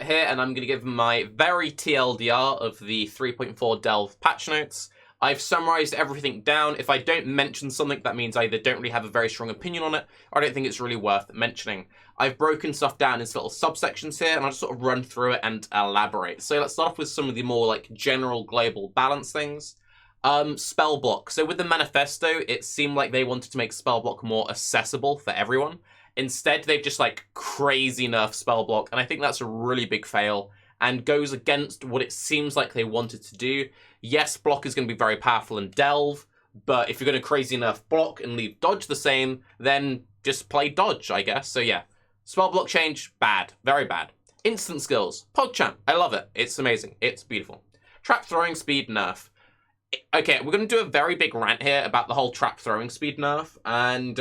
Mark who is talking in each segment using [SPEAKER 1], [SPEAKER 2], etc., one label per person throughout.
[SPEAKER 1] here, and I'm going to give my very TLDR of the 3.4 Delve patch notes. I've summarized everything down. If I don't mention something, that means I either don't really have a very strong opinion on it, or I don't think it's really worth mentioning. I've broken stuff down into little subsections here, and I'll just sort of run through it and elaborate. So let's start off with some of the more like general global balance things. Spell block. So with the manifesto, it seemed like they wanted to make spell block more accessible for everyone. Instead, they've just like crazy nerfed spell block, and I think that's a really big fail and goes against what it seems like they wanted to do. Yes, block is going to be very powerful in Delve, but if you're going to crazy nerf block and leave dodge the same, then just play dodge, I guess. So yeah, spell block change, bad, very bad. Instant skills, PogChamp, I love it. It's amazing, it's beautiful. Trap throwing speed nerf. Okay, we're going to do a very big rant here about the whole trap throwing speed nerf, and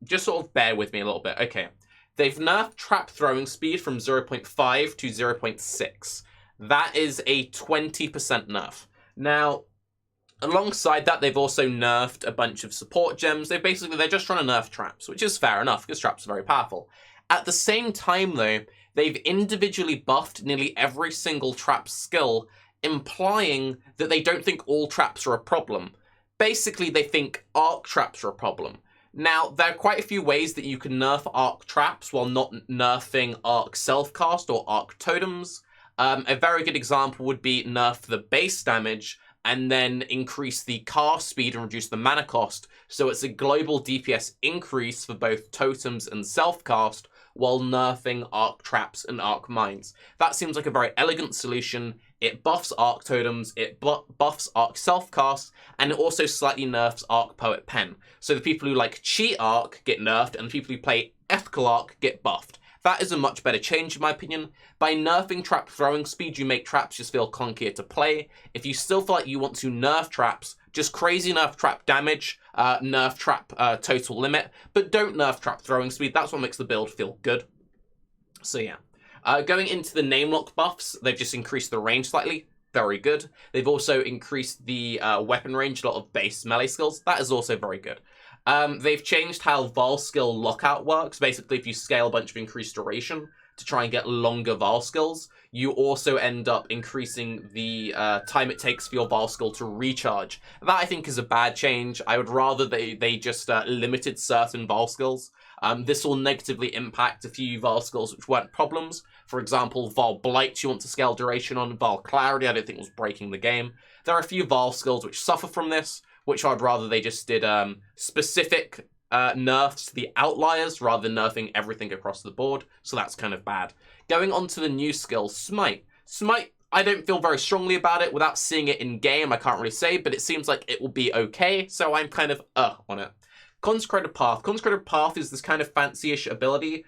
[SPEAKER 1] just sort of bear with me a little bit. Okay, they've nerfed trap throwing speed from 0.5 to 0.6. That is a 20% nerf. Now, alongside that, they've also nerfed a bunch of support gems. They're just trying to nerf traps, which is fair enough, because traps are very powerful. At the same time, though, they've individually buffed nearly every single trap skill, implying that they don't think all traps are a problem. Basically, they think arc traps are a problem. Now, there are quite a few ways that you can nerf arc traps while not nerfing arc self-cast or arc totems. A very good example would be nerf the base damage and then increase the cast speed and reduce the mana cost, so it's a global DPS increase for both totems and self-cast while nerfing arc traps and arc mines. That seems like a very elegant solution. It buffs arc totems, it buffs arc self-cast, and it also slightly nerfs arc poet pen. So the people who like cheat arc get nerfed, and the people who play ethical arc get buffed. That is a much better change, in my opinion. By nerfing trap throwing speed, you make traps just feel clunkier to play. If you still feel like you want to nerf traps, just crazy nerf trap damage, nerf trap total limit, but don't nerf trap throwing speed. That's what makes the build feel good. So yeah. Going into the name lock buffs, they've just increased the range slightly. Very good. They've also increased the weapon range, a lot of base melee skills. That is also very good. They've changed how Vol skill lockout works. Basically, if you scale a bunch of increased duration to try and get longer Vol skills, you also end up increasing the time it takes for your Vol skill to recharge. That, I think, is a bad change. I would rather they just limited certain Vol skills. This will negatively impact a few Vol skills which weren't problems. For example, Vol Blight you want to scale duration on. Vol Clarity I don't think was breaking the game. There are a few Vol skills which suffer from this, which I'd rather they just did specific nerfs to the outliers rather than nerfing everything across the board. So that's kind of bad. Going on to the new skill, Smite. Smite, I don't feel very strongly about it. Without seeing it in game, I can't really say, but it seems like it will be okay. So I'm kind of on it. Consecrated Path. Consecrated Path is this kind of fancy-ish ability.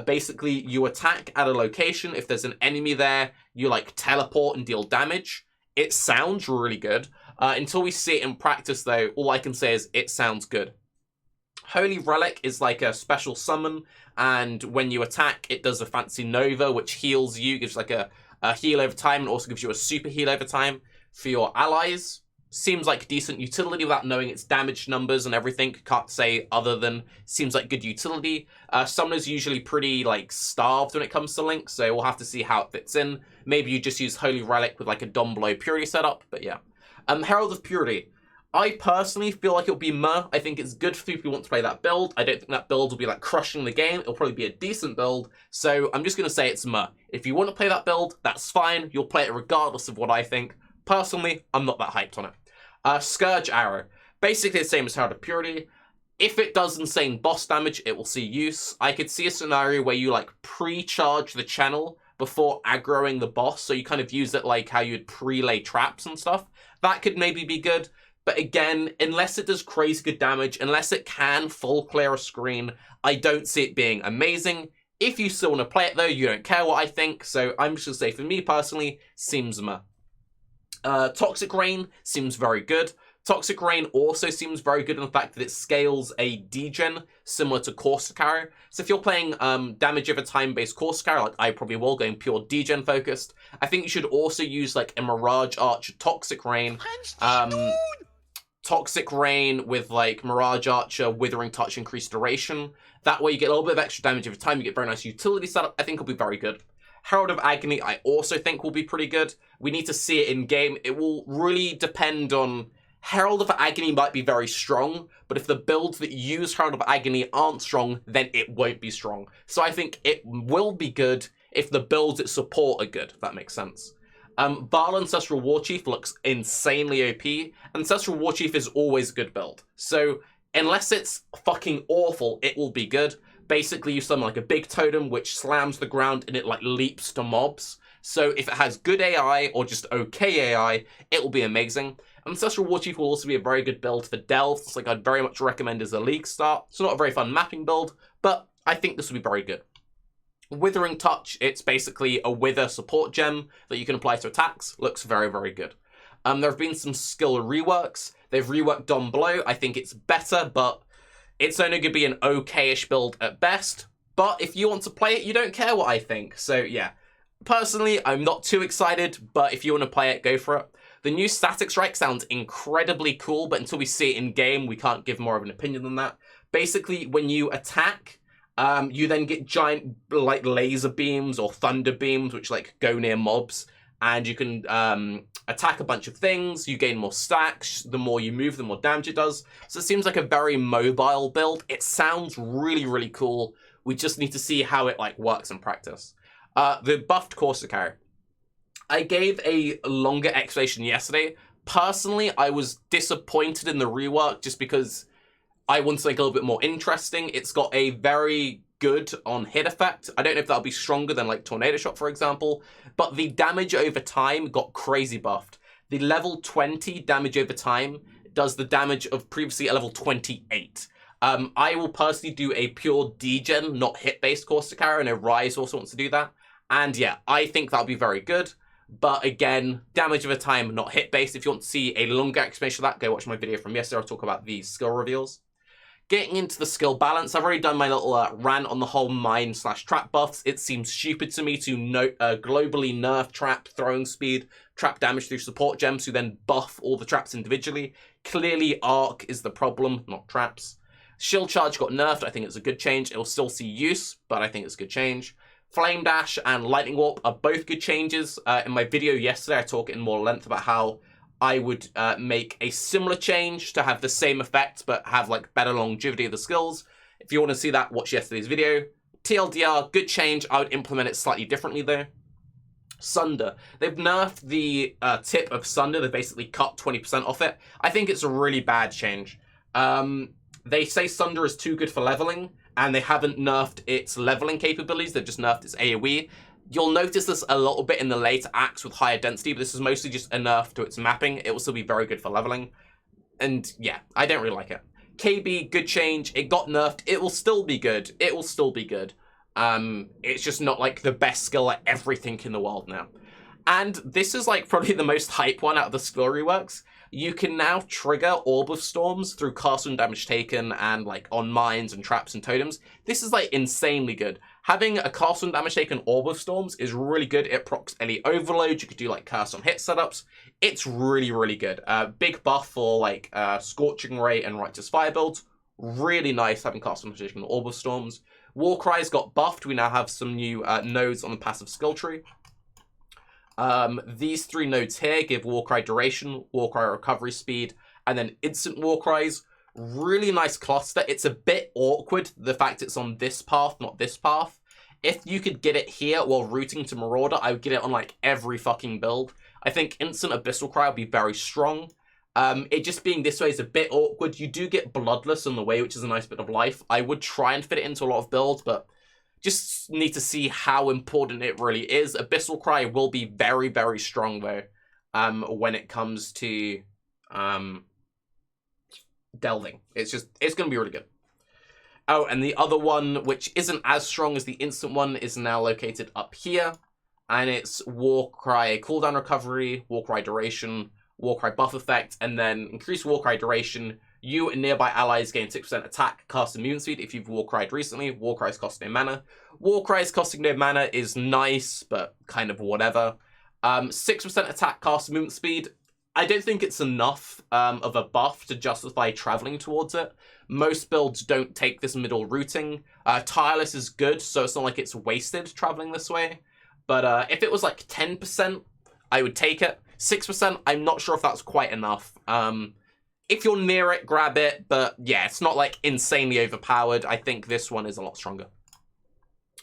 [SPEAKER 1] Basically, you attack at a location. If there's an enemy there, you like teleport and deal damage. It sounds really good. Until we see it in practice, though, all I can say is it sounds good. Holy Relic is like a special summon, and when you attack, it does a fancy Nova, which heals you, gives like a heal over time, and also gives you a super heal over time for your allies. Seems like decent utility without knowing its damage numbers and everything. Can't say other than seems like good utility. Summoner's usually pretty like starved when it comes to Link, so we'll have to see how it fits in. Maybe you just use Holy Relic with like a Dom below Purity setup, but yeah. Herald of Purity. I personally feel like it'll be meh. I think it's good for people who want to play that build. I don't think that build will be like crushing the game. It'll probably be a decent build, so I'm just going to say it's meh. If you want to play that build, that's fine. You'll play it regardless of what I think. Personally, I'm not that hyped on it. Scourge Arrow. Basically the same as Herald of Purity. If it does insane boss damage, it will see use. I could see a scenario where you like pre-charge the channel before aggroing the boss, so you kind of use it like how you'd pre-lay traps and stuff. That could maybe be good, but again, unless it does crazy good damage, unless it can full clear a screen, I don't see it being amazing. If you still want to play it though, you don't care what I think, so I'm just going to say for me personally, seems meh. Toxic Rain seems very good. Toxic Rain also seems very good in the fact that it scales a degen similar to Caustic Arrow. So if you're playing damage over time based Caustic Arrow, like I probably will, going pure degen focused, I think you should also use like a Mirage Archer Toxic Rain. Toxic Rain with like Mirage Archer, Withering Touch, increased duration. That way you get a little bit of extra damage over time, you get very nice utility setup. I think it'll be very good. Herald of Agony, I also think will be pretty good. We need to see it in game. It will really depend on... Herald of Agony might be very strong, but if the builds that use Herald of Agony aren't strong, then it won't be strong. So I think it will be good if the builds that support are good, if that makes sense. Baal Ancestral Warchief looks insanely OP. Ancestral Warchief is always a good build. So unless it's fucking awful, it will be good. Basically, you summon like a big totem which slams the ground and it like leaps to mobs. So if it has good AI or just okay AI, it will be amazing. Ancestral Warchief will also be a very good build for Delves. It's like I'd very much recommend as a league start. It's not a very fun mapping build, but I think this will be very good. Withering Touch, it's basically a wither support gem that you can apply to attacks. Looks very, very good. There have been some skill reworks. They've reworked Don Blow. I think it's better, but it's only going to be an okay-ish build at best. But if you want to play it, you don't care what I think. So yeah, personally, I'm not too excited, but if you want to play it, go for it. The new Static Strike sounds incredibly cool, but until we see it in game, we can't give more of an opinion than that. Basically, when you attack, you then get giant like laser beams or thunder beams, which like go near mobs, and you can attack a bunch of things. You gain more stacks. The more you move, the more damage it does. So it seems like a very mobile build. It sounds really, really cool. We just need to see how it like works in practice. The buffed Corsica. I gave a longer explanation yesterday. Personally, I was disappointed in the rework just because I want something a little bit more interesting. It's got a very good on hit effect. I don't know if that'll be stronger than like Tornado Shot, for example, but the damage over time got crazy buffed. The level 20 damage over time does the damage of previously a level 28. I will personally do a pure degen, not hit-based Corsica, and Rise also wants to do that. And yeah, I think that'll be very good. But again, damage over time, not hit-based. If you want to see a longer explanation of that, go watch my video from yesterday. I'll talk about the skill reveals. Getting into the skill balance, I've already done my little rant on the whole mine/trap buffs. It seems stupid to me to globally nerf trap throwing speed, trap damage through support gems, who then buff all the traps individually. Clearly, arc is the problem, not traps. Shield Charge got nerfed. I think it's a good change. It will still see use, but I think it's a good change. Flame Dash and Lightning Warp are both good changes. In my video yesterday, I talk in more length about how I would make a similar change to have the same effect, but have like better longevity of the skills. If you want to see that, watch yesterday's video. TLDR, good change. I would implement it slightly differently though. Sunder. They've nerfed the tip of Sunder. They basically cut 20% off it. I think it's a really bad change. They say Sunder is too good for leveling, and they haven't nerfed its leveling capabilities. They've just nerfed its AoE. You'll notice this a little bit in the later acts with higher density, but this is mostly just a nerf to its mapping. It will still be very good for leveling. And yeah, I don't really like it. KB, good change. It got nerfed. It will still be good. It will still be good. It's just not like the best skill at everything in the world now. And this is like probably the most hype one out of the skill reworks. You can now trigger Orb of Storms through castle and damage taken and like on mines and traps and totems. This is like insanely good. Having a castle and damage taken Orb of Storms is really good. It procs any overload. You could do like curse on hit setups. It's really, really good. Big buff for like Scorching Ray and Righteous Fire builds. Really nice having castle and damage taken Orb of Storms. Warcries got buffed. We now have some new nodes on the passive skill tree. These three nodes here give Warcry duration, Warcry recovery speed, and then instant Warcries. Really nice cluster. It's a bit awkward, the fact it's on this path, not this path. If you could get it here while routing to Marauder, I would get it on like every fucking build. I think instant Abyssal Cry would be very strong. It just being this way is a bit awkward. You do get Bloodless on the way, which is a nice bit of life. I would try and fit it into a lot of builds, but just need to see how important it really is. Abyssal Cry will be very, very strong though, when it comes to delving. It's going to be really good. Oh, and the other one, which isn't as strong as the instant one, is now located up here. And it's Warcry cooldown recovery, Warcry duration, Warcry buff effect, and then increase Warcry duration. You and nearby allies gain 6% attack, cast, and movement speed if you've Warcried recently. Warcry's costing no mana. Warcry's costing no mana is nice, but kind of whatever. 6% attack, cast, and movement speed. I don't think it's enough of a buff to justify traveling towards it. Most builds don't take this middle routing. Tireless is good, so it's not like it's wasted traveling this way. But if it was like 10%, I would take it. 6%, I'm not sure if that's quite enough. If you're near it, grab it. But yeah, it's not like insanely overpowered. I think this one is a lot stronger.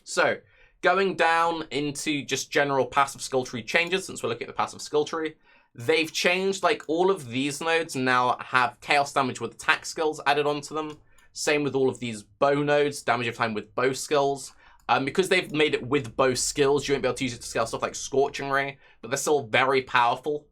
[SPEAKER 1] So, going down into just general passive skill tree changes, since we're looking at the passive skill tree, they've changed, like, all of these nodes now have chaos damage with attack skills added onto them. Same with all of these bow nodes, damage of time with bow skills. Because they've made it with bow skills, you won't be able to use it to scale stuff like Scorching Ray, but they're still very powerful,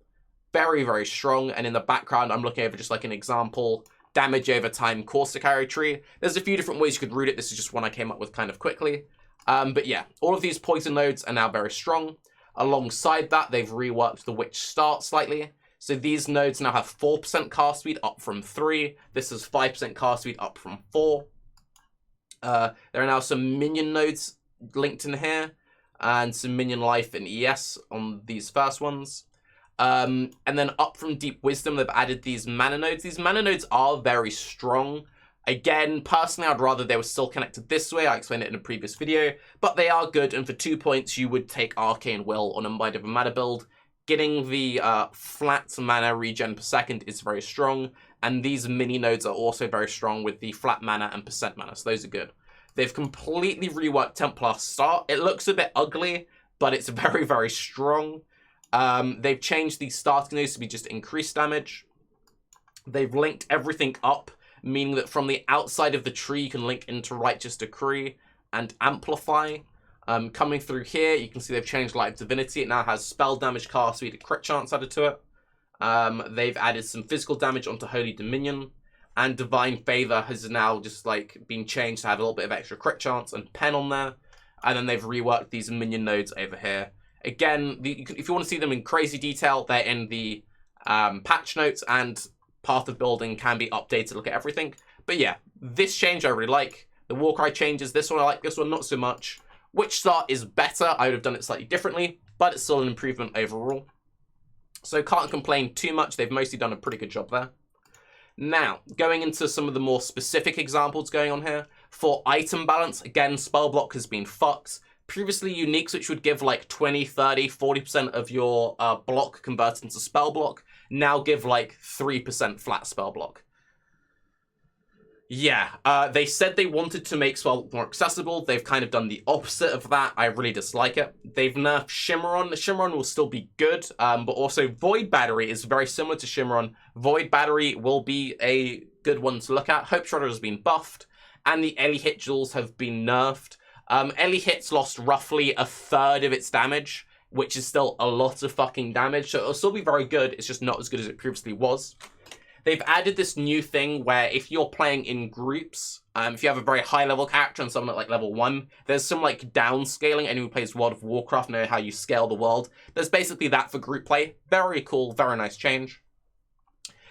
[SPEAKER 1] very, very strong. And in the background, I'm looking over just like an example, damage over time Caustic Arrow tree. There's a few different ways you could route it. This is just one I came up with kind of quickly. But yeah, all of these poison nodes are now very strong. Alongside that, they've reworked the Witch Start slightly. So these nodes now have 4% cast speed up from 3. This is 5% cast speed up from 4. There are now some minion nodes linked in here, and some minion life and ES on these first ones. And then up from Deep Wisdom, they've added these mana nodes. These mana nodes are very strong. Again, personally, I'd rather they were still connected this way. I explained it in a previous video, but they are good. And for 2 points, you would take Arcane Will on a Might of a Mana build. Getting the flat mana regen per second is very strong. And these mini nodes are also very strong with the flat mana and percent mana. So those are good. They've completely reworked Templar Start. It looks a bit ugly, but it's very, very strong. They've changed the starting nodes to be just increased damage. They've linked everything up, meaning that from the outside of the tree, you can link into Righteous Decree and Amplify. Coming through here, you can see they've changed Light of Divinity. It now has spell damage, cast speed, and crit chance added to it. They've added some physical damage onto Holy Dominion. And Divine Favor has now just like been changed to have a little bit of extra crit chance and pen on there. And then they've reworked these minion nodes over here. Again, if you want to see them in crazy detail, they're in the patch notes, and Path of Building can be updated to look at everything. But yeah, this change I really like. The Warcry changes, this one I like, this one not so much. Witch Start is better. I would have done it slightly differently, but it's still an improvement overall. So can't complain too much. They've mostly done a pretty good job there. Now, going into some of the more specific examples going on here. For item balance, again, spell block has been fucked. Previously, uniques, which would give like 20, 30, 40% of your block converted into spell block, now give like 3% flat spell block. Yeah, they said they wanted to make spell more accessible. They've kind of done the opposite of that. I really dislike it. They've nerfed Shimmeron. Shimmeron will still be good, but also Void Battery is very similar to Shimmeron. Void Battery will be a good one to look at. Hope Shredder has been buffed, and the Ellie hit jewels have been nerfed. Ellie hits lost roughly a third of its damage, which is still a lot of fucking damage, so it'll still be very good. It's just not as good as it previously was. They've added this new thing where if you're playing in groups, if you have a very high level character and someone at like level 1, there's some like downscaling. Anyone who plays World of Warcraft know how you scale the world. There's basically that for group play. Very cool, very nice change.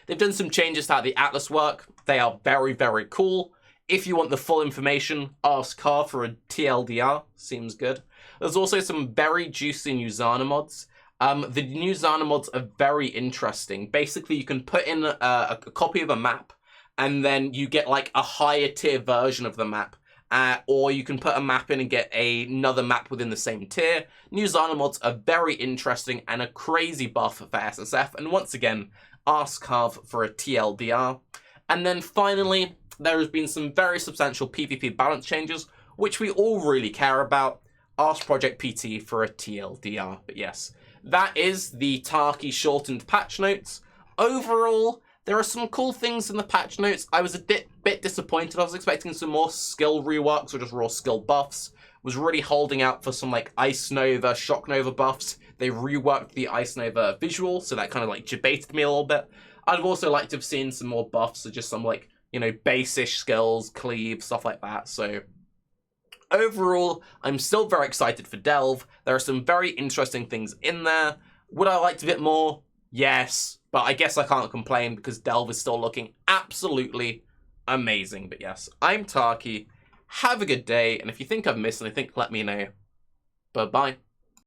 [SPEAKER 1] They've done some changes to how the Atlas work. They are very, very cool. If you want the full information, ask Car for a TLDR. Seems good. There's also some very juicy new Zana mods. The new Zana mods are very interesting. Basically, you can put in a copy of a map, and then you get like a higher tier version of the map. Or you can put a map in and get another map within the same tier. New Zana mods are very interesting and a crazy buff for SSF. And once again, ask Carve for a TLDR. And then finally, there has been some very substantial PvP balance changes, which we all really care about. Ask Project PT for a TLDR. But yes, that is the Tarke shortened patch notes. Overall, there are some cool things in the patch notes. I was a bit disappointed. I was expecting some more skill reworks or just raw skill buffs. Was really holding out for some like Ice Nova, Shock Nova buffs. They reworked the Ice Nova visual, so that kind of like debated me a little bit. I'd have also liked to have seen some more buffs, or just some like, you know, base-ish skills, cleave, stuff like that. So overall, I'm still very excited for Delve. There are some very interesting things in there. Would I liked a bit more? Yes, but I guess I can't complain because Delve is still looking absolutely amazing. But yes, I'm Tarke. Have a good day, and if you think I've missed anything, let me know. Bye-bye.